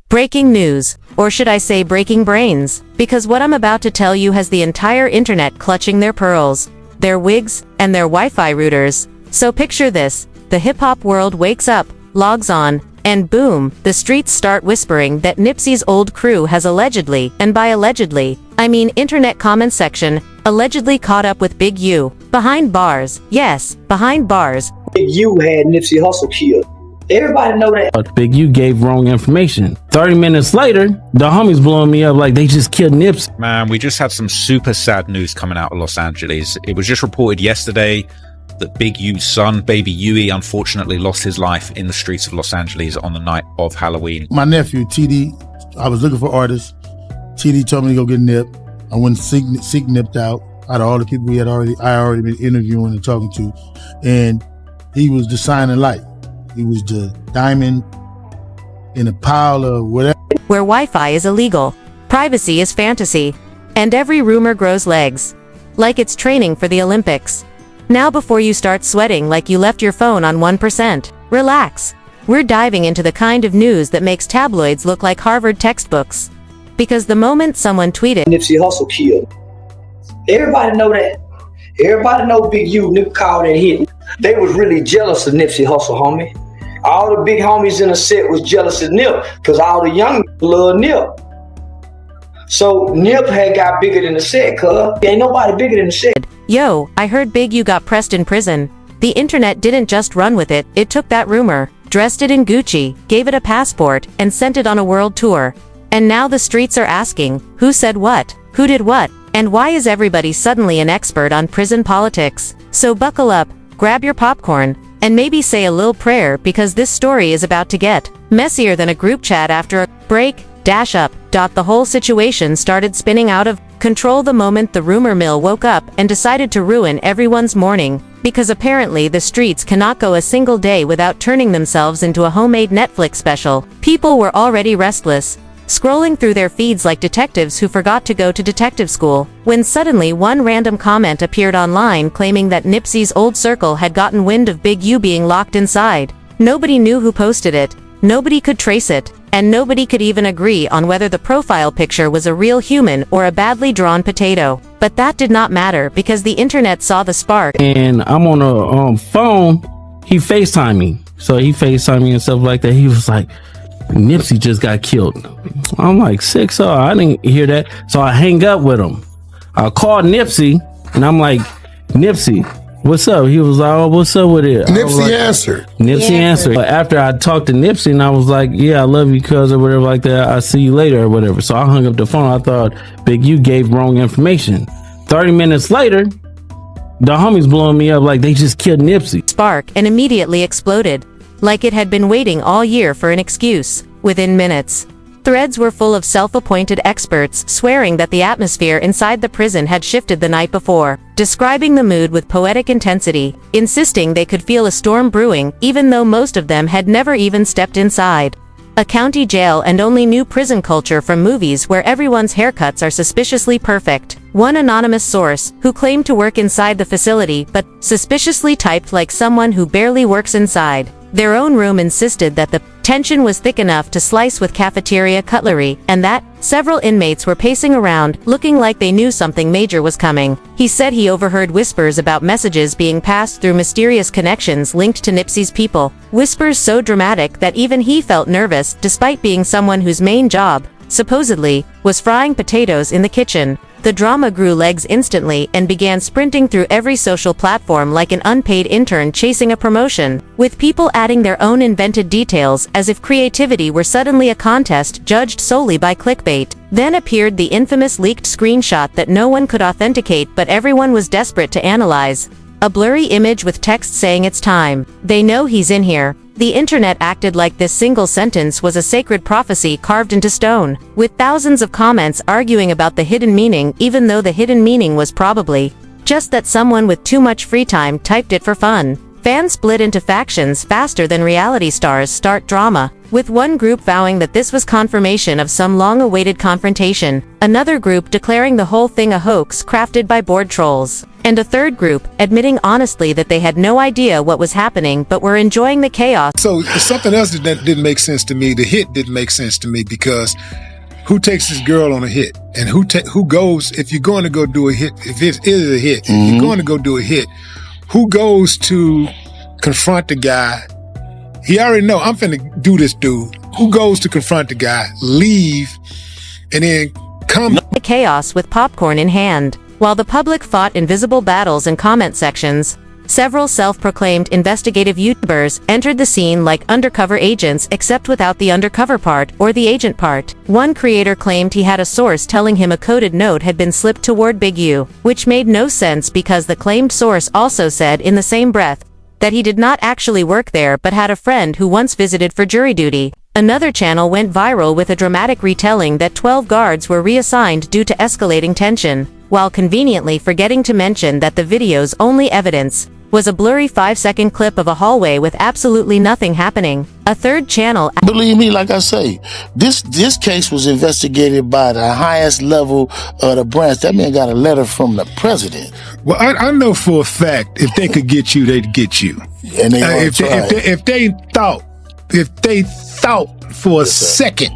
Breaking news, or should I say breaking brains, because what I'm about to tell you has the entire internet clutching their pearls, their wigs, and their Wi-Fi routers. So picture this, the hip-hop world wakes up, logs on, and boom, the streets start whispering that Nipsey's old crew has allegedly, and by allegedly, I mean internet comment section, allegedly caught up with Big U. Behind bars, yes, behind bars. Big U had Nipsey Hussle killed. Everybody know that. Big U gave wrong information. 30 minutes later, the homies blowing me up like they just killed Nipsey. Man, we just had some super sad news coming out of Los Angeles. It was just reported yesterday that Big U's son, baby Huey, unfortunately lost his life in the streets of Los Angeles on the night of Halloween. My nephew, TD, I was looking for artists. TD told me to go get Nip. I went and seek Nipped out of all the people I already been interviewing and talking to. And he was the sign of light. He was the diamond in a pile of whatever. Where Wi-Fi is illegal, privacy is fantasy, and every rumor grows legs. Like it's training for the Olympics. Now before you start sweating like you left your phone on 1%, relax. We're diving into the kind of news that makes tabloids look like Harvard textbooks. Because the moment someone tweeted, Nipsey Hussle killed. Everybody know that. Everybody know Big U, Nip called that hit. They was really jealous of Nipsey Hussle, homie. All the big homies in the set was jealous of Nip, because all the young love Nip. So Nip had got bigger than the set, cuz. Ain't nobody bigger than the set. Yo, I heard Big U got pressed in prison. The internet didn't just run with it, it took that rumor, dressed it in Gucci, gave it a passport, and sent it on a world tour. And now the streets are asking, who said what, who did what, and why is everybody suddenly an expert on prison politics? So buckle up, grab your popcorn, and maybe say a little prayer because this story is about to get messier than a group chat after a break, dash up. The whole situation started spinning out of control the moment the rumor mill woke up and decided to ruin everyone's morning, because apparently the streets cannot go a single day without turning themselves into a homemade Netflix special. People were already restless, scrolling through their feeds like detectives who forgot to go to detective school, when suddenly one random comment appeared online claiming that Nipsey's old circle had gotten wind of Big U being locked inside. Nobody knew who posted it, nobody could trace it, and nobody could even agree on whether the profile picture was a real human or a badly drawn potato. But that did not matter because the internet saw the spark. And I'm on a phone, he FaceTimed me. So he FaceTimed me and stuff like that. He was like, Nipsey just got killed. I'm like, sick, so I didn't hear that. So I hang up with him. I called Nipsey and I'm like, Nipsey, what's up? He was like, oh, what's up with it? Nipsey answered. Nipsey answered. But after I talked to Nipsey and I was like, yeah, I love you, cuz, or whatever like that. I'll see you later or whatever. So I hung up the phone. I thought Big U gave wrong information. 30 minutes later, the homies blowing me up like they just killed Nipsey. Spark and immediately exploded, like it had been waiting all year for an excuse. Within minutes, threads were full of self-appointed experts swearing that the atmosphere inside the prison had shifted the night before, describing the mood with poetic intensity, insisting they could feel a storm brewing even though most of them had never even stepped inside. A county jail and only knew prison culture from movies where everyone's haircuts are suspiciously perfect. One anonymous source, who claimed to work inside the facility but suspiciously typed like someone who barely works inside their own room, insisted that the tension was thick enough to slice with cafeteria cutlery, and that several inmates were pacing around, looking like they knew something major was coming. He said he overheard whispers about messages being passed through mysterious connections linked to Nipsey's people. Whispers so dramatic that even he felt nervous, despite being someone whose main job, supposedly, was frying potatoes in the kitchen. The drama grew legs instantly and began sprinting through every social platform like an unpaid intern chasing a promotion, with people adding their own invented details as if creativity were suddenly a contest judged solely by clickbait. Then appeared the infamous leaked screenshot that no one could authenticate but everyone was desperate to analyze. A blurry image with text saying it's time. They know he's in here. The internet acted like this single sentence was a sacred prophecy carved into stone, with thousands of comments arguing about the hidden meaning, even though the hidden meaning was probably just that someone with too much free time typed it for fun. Fans split into factions faster than reality stars start drama, with one group vowing that this was confirmation of some long-awaited confrontation, another group declaring the whole thing a hoax crafted by bored trolls, and a third group admitting honestly that they had no idea what was happening but were enjoying the chaos. So something else that didn't make sense to me, the hit didn't make sense to me, because who takes this girl on a hit? And who goes, if you're going to go do a hit, if it is a hit, if you're going to go do a hit, who goes to confront the guy? He already know, I'm finna do this dude. Who goes to confront the guy, leave, and then come? The chaos with popcorn in hand. While the public fought invisible battles in comment sections, several self-proclaimed investigative YouTubers entered the scene like undercover agents, except without the undercover part or the agent part. One creator claimed he had a source telling him a coded note had been slipped toward Big U, which made no sense because the claimed source also said in the same breath that he did not actually work there but had a friend who once visited for jury duty. Another channel went viral with a dramatic retelling that 12 guards were reassigned due to escalating tension, while conveniently forgetting to mention that the video's only evidence was a blurry 5-second clip of a hallway with absolutely nothing happening. A third channel... Believe me, like I say, this case was investigated by the highest level of the branch. That man got a letter from the president. Well, I know for a fact if they could get you, they'd get you. And they if they thought for a second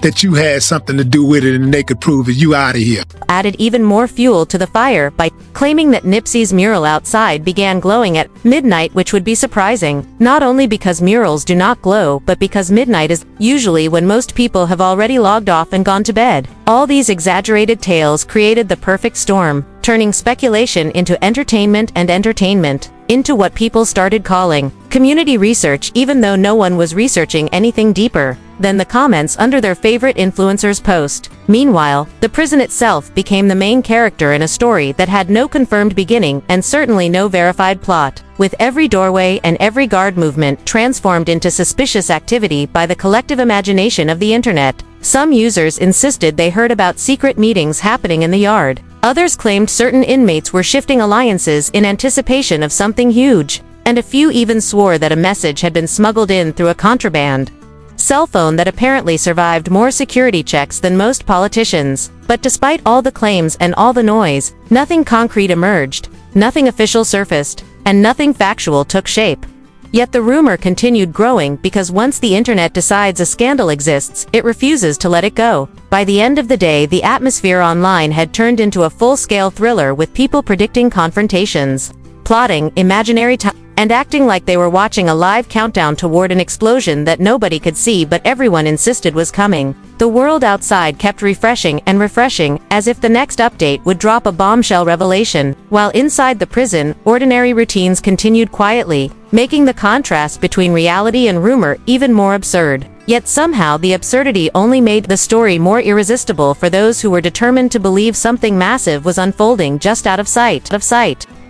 that you had something to do with it and they could prove it, you out of here. Added even more fuel to the fire by claiming that Nipsey's mural outside began glowing at midnight, which would be surprising, not only because murals do not glow, but because midnight is usually when most people have already logged off and gone to bed. All these exaggerated tales created the perfect storm, turning speculation into entertainment and entertainment into what people started calling community research, even though no one was researching anything deeper than the comments under their favorite influencer's post. Meanwhile, the prison itself became the main character in a story that had no confirmed beginning and certainly no verified plot, with every doorway and every guard movement transformed into suspicious activity by the collective imagination of the internet. Some users insisted they heard about secret meetings happening in the yard. Others claimed certain inmates were shifting alliances in anticipation of something huge, and a few even swore that a message had been smuggled in through a contraband cell phone that apparently survived more security checks than most politicians. But despite all the claims and all the noise, nothing concrete emerged, nothing official surfaced, and nothing factual took shape. Yet the rumor continued growing because once the internet decides a scandal exists, it refuses to let it go. By the end of the day, the atmosphere online had turned into a full-scale thriller with people predicting confrontations, plotting imaginary time, and acting like they were watching a live countdown toward an explosion that nobody could see but everyone insisted was coming. The world outside kept refreshing and refreshing, as if the next update would drop a bombshell revelation, while inside the prison, ordinary routines continued quietly, making the contrast between reality and rumor even more absurd. Yet somehow the absurdity only made the story more irresistible for those who were determined to believe something massive was unfolding just out of sight.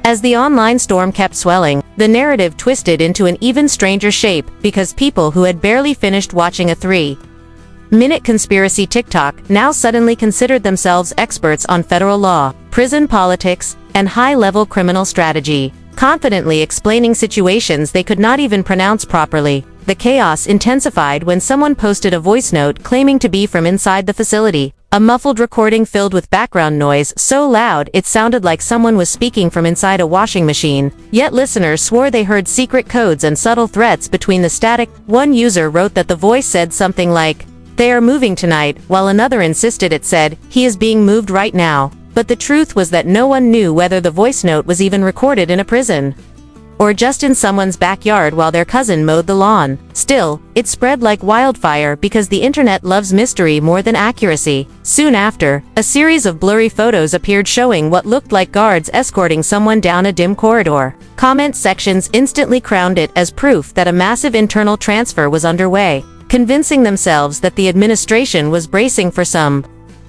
As the online storm kept swelling, the narrative twisted into an even stranger shape because people who had barely finished watching a 3-minute conspiracy TikTok now suddenly considered themselves experts on federal law, prison politics, and high-level criminal strategy, confidently explaining situations they could not even pronounce properly. The chaos intensified when someone posted a voice note claiming to be from inside the facility, a muffled recording filled with background noise so loud it sounded like someone was speaking from inside a washing machine, yet listeners swore they heard secret codes and subtle threats between the static. One user wrote that the voice said something like, "They are moving tonight," while another insisted it said, "He is being moved right now." But the truth was that no one knew whether the voice note was even recorded in a prison, or just in someone's backyard while their cousin mowed the lawn. Still, it spread like wildfire because the internet loves mystery more than accuracy. Soon after, a series of blurry photos appeared showing what looked like guards escorting someone down a dim corridor. Comment sections instantly crowned it as proof that a massive internal transfer was underway, convincing themselves that the administration was bracing for some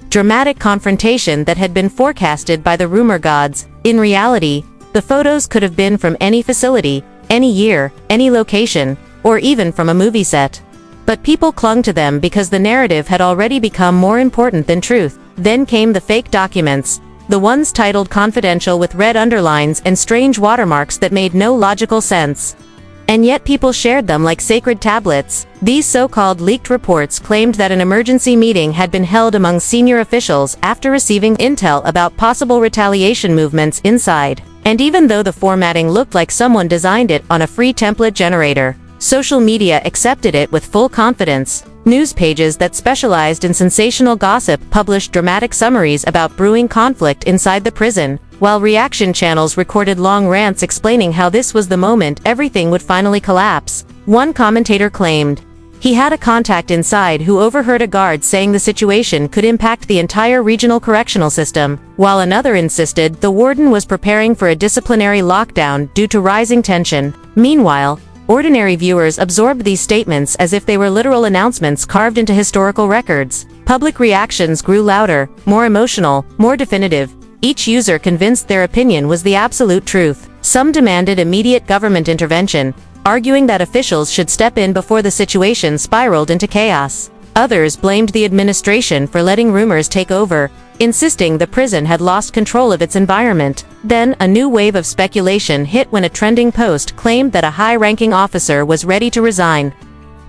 dramatic confrontation that had been forecasted by the rumor gods. In reality, the photos could have been from any facility, any year, any location, or even from a movie set. But people clung to them because the narrative had already become more important than truth. Then came the fake documents, the ones titled confidential with red underlines and strange watermarks that made no logical sense. And yet people shared them like sacred tablets. These so-called leaked reports claimed that an emergency meeting had been held among senior officials after receiving intel about possible retaliation movements inside. And even though the formatting looked like someone designed it on a free template generator, social media accepted it with full confidence. News pages that specialized in sensational gossip published dramatic summaries about brewing conflict inside the prison, while reaction channels recorded long rants explaining how this was the moment everything would finally collapse. One commentator claimed he had a contact inside who overheard a guard saying the situation could impact the entire regional correctional system, while another insisted the warden was preparing for a disciplinary lockdown due to rising tension. Meanwhile, ordinary viewers absorbed these statements as if they were literal announcements carved into historical records. Public reactions grew louder, more emotional, more definitive. Each user convinced their opinion was the absolute truth. Some demanded immediate government intervention, arguing that officials should step in before the situation spiraled into chaos. Others blamed the administration for letting rumors take over, insisting the prison had lost control of its environment. Then, a new wave of speculation hit when a trending post claimed that a high-ranking officer was ready to resign.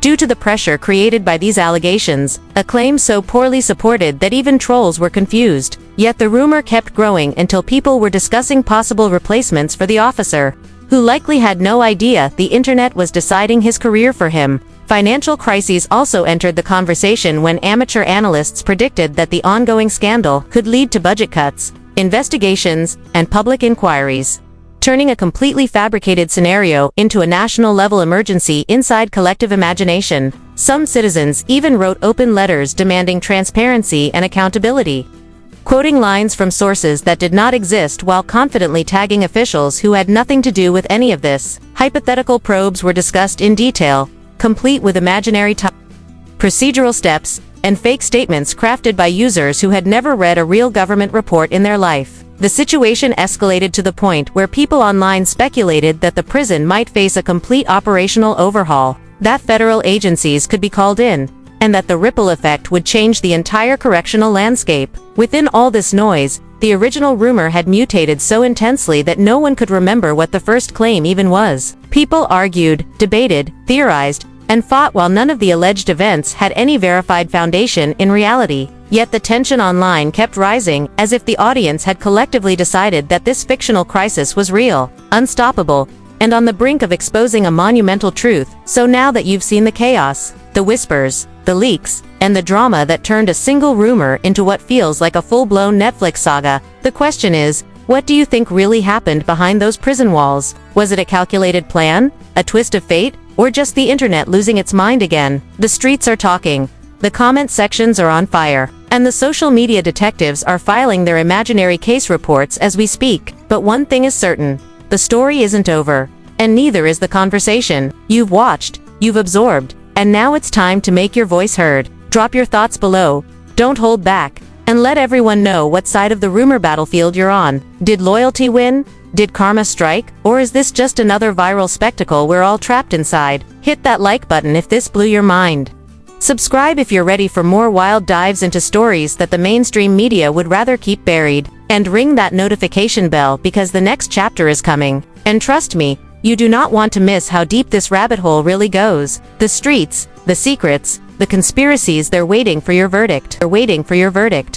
Due to the pressure created by these allegations, a claim so poorly supported that even trolls were confused. Yet the rumor kept growing until people were discussing possible replacements for the officer, who likely had no idea the internet was deciding his career for him. Financial crises also entered the conversation when amateur analysts predicted that the ongoing scandal could lead to budget cuts, investigations, and public inquiries, turning a completely fabricated scenario into a national-level emergency inside collective imagination. Some citizens even wrote open letters demanding transparency and accountability, quoting lines from sources that did not exist while confidently tagging officials who had nothing to do with any of this. Hypothetical probes were discussed in detail, complete with imaginary procedural steps, and fake statements crafted by users who had never read a real government report in their life. The situation escalated to the point where people online speculated that the prison might face a complete operational overhaul, that federal agencies could be called in, and that the ripple effect would change the entire correctional landscape. Within all this noise, the original rumor had mutated so intensely that no one could remember what the first claim even was. People argued, debated, theorized, and fought while none of the alleged events had any verified foundation in reality. Yet the tension online kept rising, as if the audience had collectively decided that this fictional crisis was real, unstoppable, and on the brink of exposing a monumental truth. So now that you've seen the chaos, the whispers, the leaks, and the drama that turned a single rumor into what feels like a full-blown Netflix saga, the question is, what do you think really happened behind those prison walls? Was it a calculated plan, a twist of fate, or just the internet losing its mind again? The streets are talking, the comment sections are on fire, and the social media detectives are filing their imaginary case reports as we speak. But one thing is certain, the story isn't over, and neither is the conversation. You've watched, you've absorbed, and now it's time to make your voice heard. Drop your thoughts below, don't hold back, and let everyone know what side of the rumor battlefield you're on. Did loyalty win? Did karma strike? Or is this just another viral spectacle we're all trapped inside? Hit that like button if this blew your mind. Subscribe if you're ready for more wild dives into stories that the mainstream media would rather keep buried. And ring that notification bell because the next chapter is coming. And trust me, you do not want to miss how deep this rabbit hole really goes. The streets, the secrets, the conspiracies, they're waiting for your verdict. They're waiting for your verdict.